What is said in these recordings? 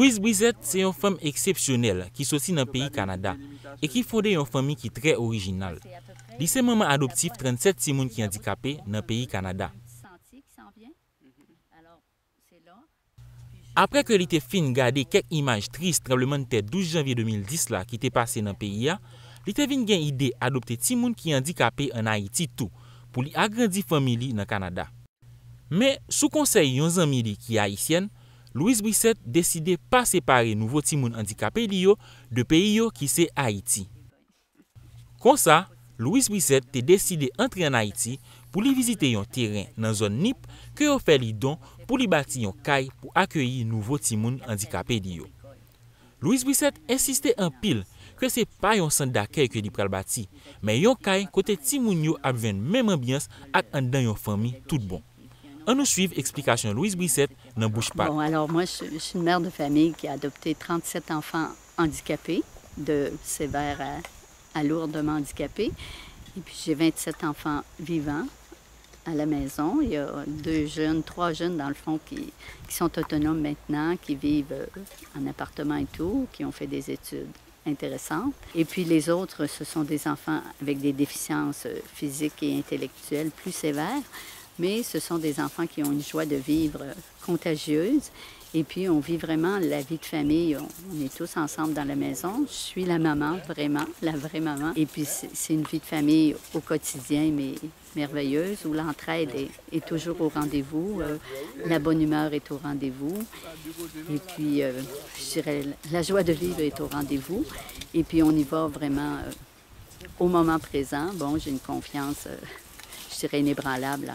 Louise Brisette, c'est une femme exceptionnelle qui sortit dans le pays Canada et qui fondé une famille qui est très originale. Elle est maman adoptive 37 personnes qui sont handicapées dans le pays Canada. Après que l'été fin gardé quelques images tristes tremblement de terre 12 janvier 2010 là qui était passé dans le pays, l'été vinn gen idée adopter ti moun qui handicapé en Haïti tout pour lui agrandir famille dans le Canada. Mais sous conseil yon zami li qui haïtienne, Louise Brisette décidé pas séparer nouveau ti moun handicapé li yo de pays yo qui c'est Haïti. Comme ça, Louise Brisette a décidé entrer en Haïti pour lui visiter un terrain dans zone NIP que yo fait li don pour lui bâtir un caille pour accueillir nouveau ti moun handicapé li yo. Louise Brisette insistait en pile que c'est pas un centre d'accueil que li pral bâti, mais un caille côté ti moun yo ap jwenn même ambiance ak an dan yon famille tout bon. On nous suit explication Louise Brisette dans Bouche Parle. Bon, alors moi, je suis une mère de famille qui a adopté 37 enfants handicapés, de sévères à lourdement handicapés. Et puis j'ai 27 enfants vivants à la maison. Il y a 3 jeunes dans le fond qui sont autonomes maintenant, qui vivent en appartement et tout, qui ont fait des études intéressantes. Et puis les autres, ce sont des enfants avec des déficiences physiques et intellectuelles plus sévères. Mais ce sont des enfants qui ont une joie de vivre contagieuse. Et puis, on vit vraiment la vie de famille. On est tous ensemble dans la maison. Je suis la maman, vraiment, la vraie maman. Et puis, c'est une vie de famille au quotidien, mais merveilleuse, où l'entraide est toujours au rendez-vous. La bonne humeur est au rendez-vous. Et puis, je dirais, la joie de vivre est au rendez-vous. Et puis, on y va vraiment au moment présent. Bon, j'ai une confiance, je dirais, inébranlable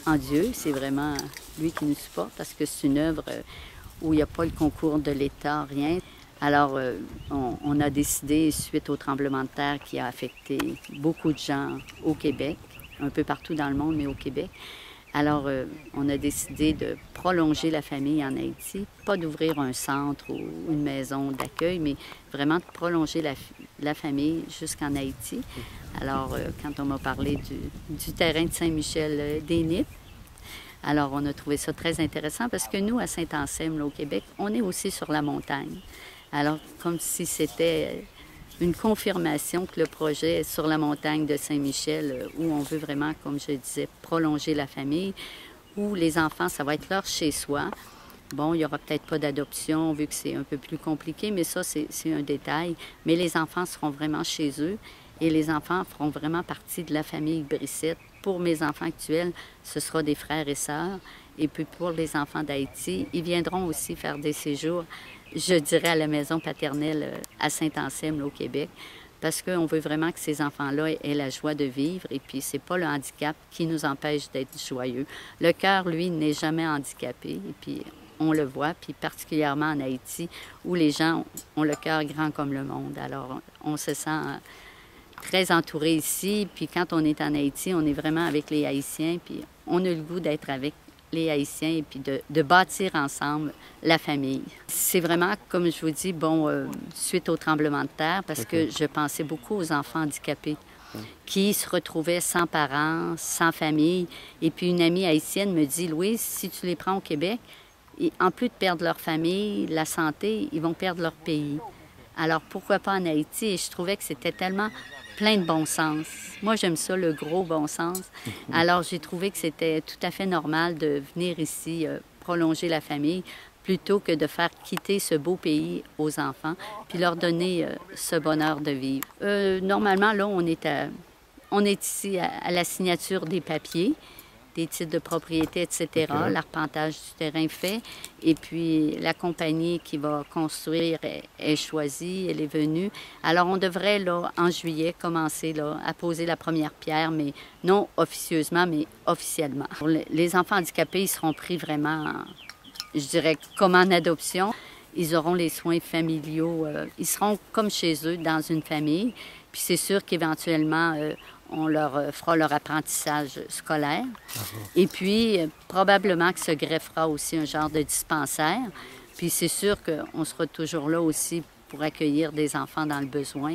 en Dieu. C'est vraiment lui qui nous supporte parce que c'est une œuvre où il n'y a pas le concours de l'État, rien. Alors, on a décidé, suite au tremblement de terre qui a affecté beaucoup de gens au Québec, un peu partout dans le monde, mais au Québec, alors on a décidé de prolonger la famille en Haïti, pas d'ouvrir un centre ou une maison d'accueil, mais vraiment de prolonger la famille jusqu'en Haïti. Alors, quand on m'a parlé du terrain de Saint-Michel des Nippes, alors on a trouvé ça très intéressant parce que nous, à Saint-Anselme, au Québec, on est aussi sur la montagne. Alors, comme si c'était une confirmation que le projet est sur la montagne de Saint-Michel, où on veut vraiment, comme je disais, prolonger la famille, où les enfants, ça va être leur chez-soi. Bon, il n'y aura peut-être pas d'adoption, vu que c'est un peu plus compliqué, mais ça, c'est un détail. Mais les enfants seront vraiment chez eux. Et les enfants feront vraiment partie de la famille Brisette. Pour mes enfants actuels, ce sera des frères et sœurs. Et puis pour les enfants d'Haïti, ils viendront aussi faire des séjours, je dirais, à la maison paternelle à Saint-Anselme, au Québec, parce qu'on veut vraiment que ces enfants-là aient la joie de vivre. Et puis c'est pas le handicap qui nous empêche d'être joyeux. Le cœur, lui, n'est jamais handicapé. Et puis on le voit, puis particulièrement en Haïti, où les gens ont le cœur grand comme le monde. Alors on se sent très entouré ici, puis quand on est en Haïti, on est vraiment avec les Haïtiens, puis on a le goût d'être avec les Haïtiens et puis de bâtir ensemble la famille. C'est vraiment, comme je vous dis, bon, suite au tremblement de terre, parce que je pensais beaucoup aux enfants handicapés qui se retrouvaient sans parents, sans famille. Et puis une amie haïtienne me dit, Louise, si tu les prends au Québec, en plus de perdre leur famille, la santé, ils vont perdre leur pays. Alors pourquoi pas en Haïti? Et je trouvais que c'était tellement plein de bon sens. Moi, j'aime ça, le gros bon sens. Alors, j'ai trouvé que c'était tout à fait normal de venir ici prolonger la famille plutôt que de faire quitter ce beau pays aux enfants puis leur donner ce bonheur de vivre. Normalement, là, on est ici à la signature des papiers, des titres de propriété, etc. L'arpentage du terrain fait. Et puis, la compagnie qui va construire est choisie, elle est venue. Alors, on devrait, là, en juillet, commencer là, à poser la première pierre, mais non officieusement, mais officiellement. Les enfants handicapés, ils seront pris vraiment, je dirais, comme en adoption. Ils auront les soins familiaux. Ils seront comme chez eux, dans une famille. Puis, c'est sûr qu'éventuellement, on leur fera leur apprentissage scolaire. Et puis, probablement que se greffera aussi un genre de dispensaire. Puis c'est sûr qu'on sera toujours là aussi pour accueillir des enfants dans le besoin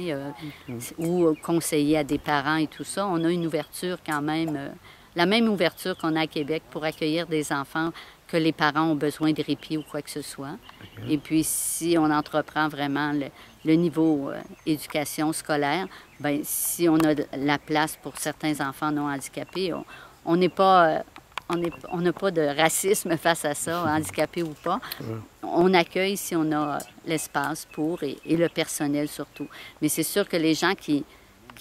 ou conseiller à des parents et tout ça. On a une ouverture quand même la même ouverture qu'on a à Québec pour accueillir des enfants que les parents ont besoin de répit ou quoi que ce soit. Et puis, si on entreprend vraiment le niveau éducation scolaire, bien, si on a la place pour certains enfants non handicapés, on n'est pas... on n'a pas de racisme face à ça, handicapé ou pas. On accueille si on a l'espace pour et le personnel surtout. Mais c'est sûr que les gens qui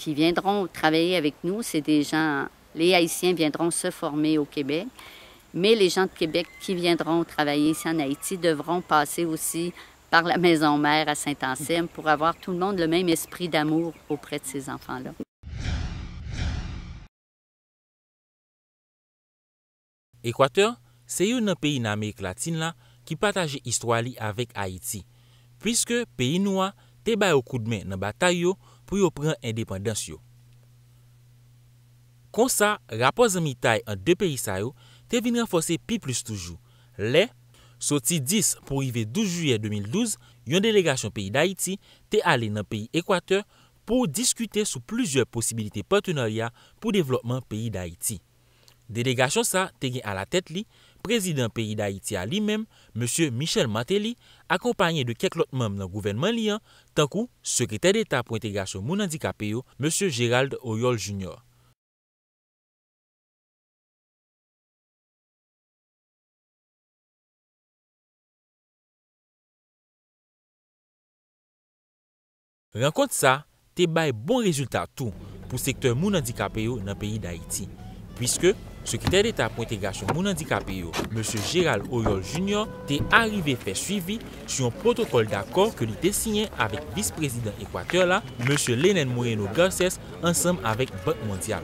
viendront travailler avec nous, c'est des gens... Les Haïtiens viendront se former au Québec, mais les gens de Québec qui viendront travailler ici en Haïti devront passer aussi par la maison mère à Saint-Anselme pour avoir tout le monde le même esprit d'amour auprès de ces enfants-là. Équateur, c'est un pays dans l'Amérique latine qui partage l'histoire avec Haïti, puisque le pays noir te bay au coup de main dans la bataille pour prendre l'indépendance. Comme ça, rapport zamitaille entre deux pays te venu renforcer plus toujours. Les, sorti 10 pour arriver 12 juillet 2012, une délégation pays d'Haïti te allé dans le pays Équateur pour discuter sur plusieurs possibilités de partenariat pour le développement du pays d'Haïti. Délégation ça te gen à la tête li, président pays d'Haïti à lui-même, M. Michel Martelly, accompagné de quelques autres membres dans le gouvernement liant, tant que secrétaire d'État pour l'intégration moun handicapé, M. Gérald Auriol Jr. Rencontre ça, te bay bon résultat tout pour le secteur moun handicapé dans le pays d'Haïti, puisque secrétaire d'État pour l'intégration moun handicapé, M. Gérald Auriol Jr. t'est arrivé faire suivi sur un protocole d'accord que il a signé avec vice-président Équateur là, M. Lenin Moreno Garces, ensemble avec Banque mondiale.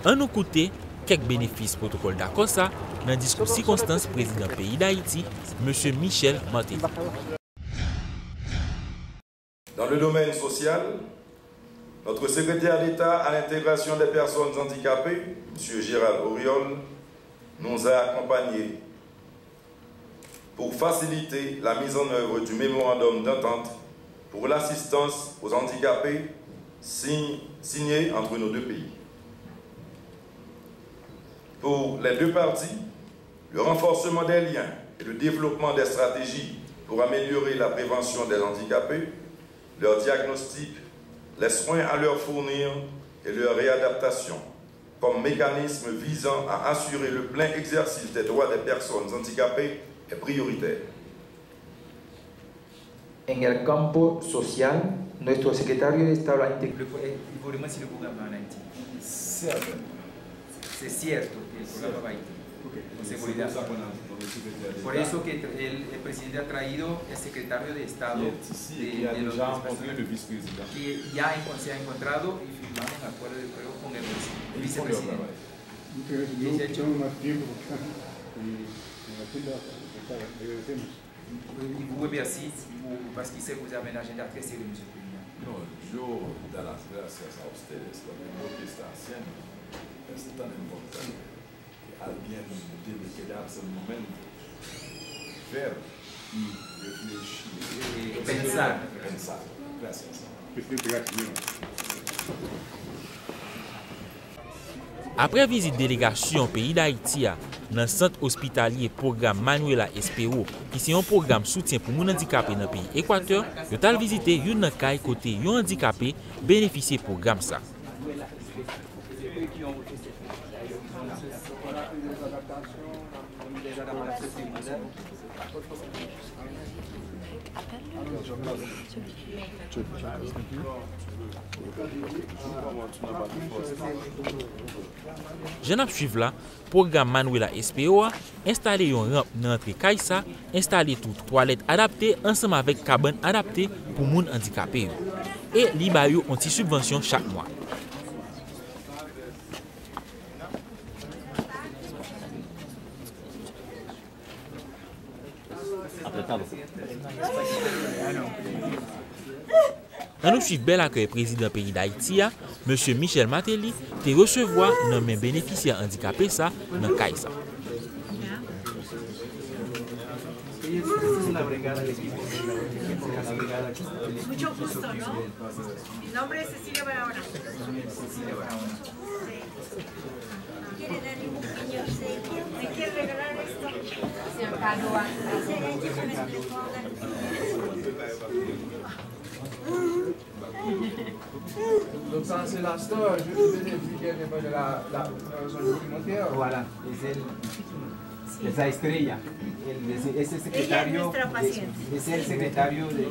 En nous côté, quelques bénéfices protocole d'accord ça, dans le discours circonstance président pays d'Haïti, M. Michel Martelly. Dans le domaine social, notre secrétaire d'État à l'intégration des personnes handicapées, M. Gérald Auriol, nous a accompagnés pour faciliter la mise en œuvre du mémorandum d'entente pour l'assistance aux handicapés signé entre nos deux pays. Pour les deux parties, le renforcement des liens et le développement des stratégies pour améliorer la prévention des handicapés, leur diagnostic, les soins à leur fournir et leur réadaptation, comme mécanisme visant à assurer le plein exercice des droits des personnes handicapées est prioritaire. En el campo social, nuestro secretario de Estado Il faut demander si le programme va en Haïti. C'est cierto que el programa va a Haití. Con seguridad. Por eso que el presidente ha traído el secretario de Estado que ya se ha encontrado y firmado un acuerdo de juego con el vicepresidente. Et vous remercie parce qu'il sait que vous avez un agenda très sérieux, M. le Président. No, yo dar las gracias a ustedes, lo que está haciendo es tan importante que alguien debe quedarse un momento, ver y reflexionar. Pensar. Gracias. Après visite délégation pays d'Haïti dans le centre hospitalier programme Manuela Espero, qui est un programme soutien pour les handicapés dans le pays Équateur, yo tal visité une caille côté yon handicapé bénéficier programme ça. Je n'ai suivi là, programme Manuela Espero installé une rampe dans l'entrée Kaisa, installé tout toilettes adaptées ensemble avec cabane adaptée pour les handicapés. Et li ba yo une subvention chaque mois. On nous suit bel accueil président pays d'Haïti, M. Michel Martelly, te recevoir dans mes bénéficiaires handicapés ça dans Kaisa. Mucho gusto, ¿no? Mi nombre es Cecilia Barahona. ¿Quiere darle un pequeño obsequio? ¿Me quiere regalar esto? Señor Canoa. Donc ça c'est la star, je vous ai dit qu'elle n'est pas de la documentaire. Voilà, es la estrella. Es el secretario. Ella es nuestra paciente. Es el secretario de...